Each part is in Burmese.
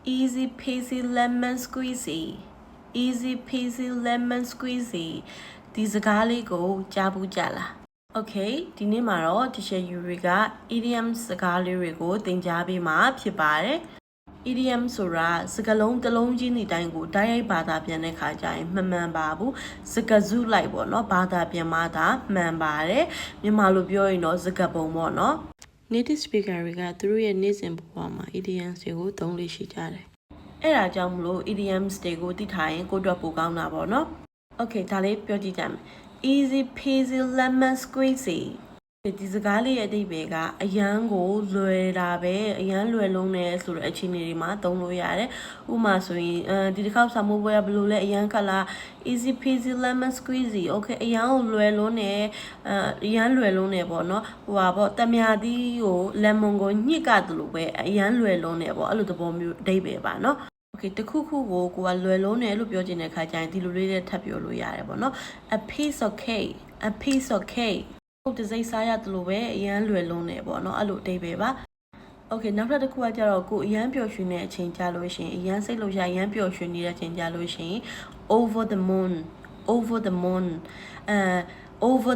easy peasy lemon squeezy easy peasy lemon squeezy ဒီစကားလေးကိုကြားဘူးကြလား Okay ဒီနေ့မှာတော့ teacher Yuri က idiom စကားလေးတွေကိုသင်ကြားပေးမှာဖြစ်ပါတယ် idiom ဆိုတာစကားလုံးတစ်လုံးချင်းဒီတိုင်းကိုတိုက်ရိုက်ဘာသာပြန်တဲ့ခါကျရင်မမှန်ပါဘူးစကားစုလိုက်ပေါ့နော်ဘာသာပြန်မှသာမှန်ပါတယ်မြန်မာလိုပြောရင်တော့စကားပုံပေါ့နော် native speaker တွေကသူတို့ရဲ့နေ့စဉ်ဘဝမှာ idioms တွေကိုသုံးလို့ရှိကြတယ်အဲ့ဒါကြောင့်မလို့ idioms တွေကိုသိထားရင်ကိုယ့်အတွက်ပိုကောင်းတာပေါ့နော် Okay ဒါလေးပြောကြည့်ကြမယ် easy peasy lemon squeezy ဒီစကားလေးရဲ့အဓိပ္ပာယ်ကအရန်ကိုလွယ်တာပဲအရန်လွယ်လုံးနဲ့ဆိုတဲ့အခြေအနေတွေမှာသုံးလို့ရတယ်ဥပမာဆိုရင်ဒီတစ်ခေါက်စာမိုးပွဲဘယ်လိုလဲအရန်ခလာ easy peasy lemon squeezy Okay အရန်ကိုလွယ်လုံးနဲ့အရန်လွယ်လုံးနဲ့ပေါ့နော်ဟိုပါပေါ့တမယာသီးကို lemon ကိုညှစ်ကတယ်လို့ပဲအရန်လွယ်လုံးနဲ့ပေါ့အဲ့လိုသဘောမျိုးအဓိပ္ပာယ်ပါနော်Okay တခုခုကိုကလွယ်လုံးတယ်လို့ပြောချင်တဲ့ခါကျရင်ဒီလိုလေးနဲ့ထပ်ပြောလို့ရတယ်ပေါ့နော် a piece of cake ဟုတ်တဲ့စိတ်စားရတယ်လို့ပဲအရန်လွယ်လုံးတယ်ပေါ့နော်အဲ့လိုအဓိပ္ပာယ်ပါ Okay နောက်တစ်ခုကကြတော့ကိုအရန်ပျော်ရွှင်တဲ့အချိန်ကြလို့ရှိရင်အရန်စိတ်လို့ရအရန်ပျော်ရွှင်နေတဲ့အချိန်ကြလို့ရှိရင် over the moon over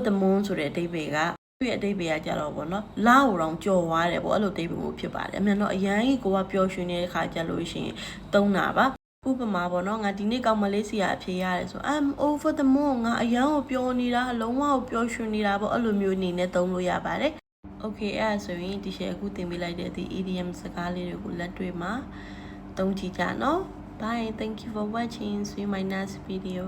the moon ဆိုတဲ့အဓိပ္ပာယ်ကသူ့ရဲ့အဓိပ္ပာယ်ကကြတော့ပေါ့နော်လာကိုတော့ကြော်သွားတယ်ပေါ့အဲ့လိုအဓိပ္ပာယ်မျိုးဖြစ်ပါတယ်အမှန်တော့အရန်ကြီးကိုကပျော်ရွှင်နေတဲ့ခါကြလို့ရှိရင်သုံးတာပါဥပမာပေါ့နော်ငါဒီနေ့ကောင်မလေးစီအဖြေရတယ်ဆို I'm over the moon ငါအရန်ကိုပျော်နေတာလုံးဝကိုပျော်ရွှင်နေတာပေါ့အဲ့လိုမျိုးအနေနဲ့သုံးလို့ရပါတယ် Okay အဲ့ဒါဆိုရင်ဒီရှယ်အခုသင်ပေးလိုက်တဲ့ဒီ idiom စကားလေးတွေကိုလက်တွေ့မှာသုံးကြည့်ကြနော် Bye thank you for watching see you in my next video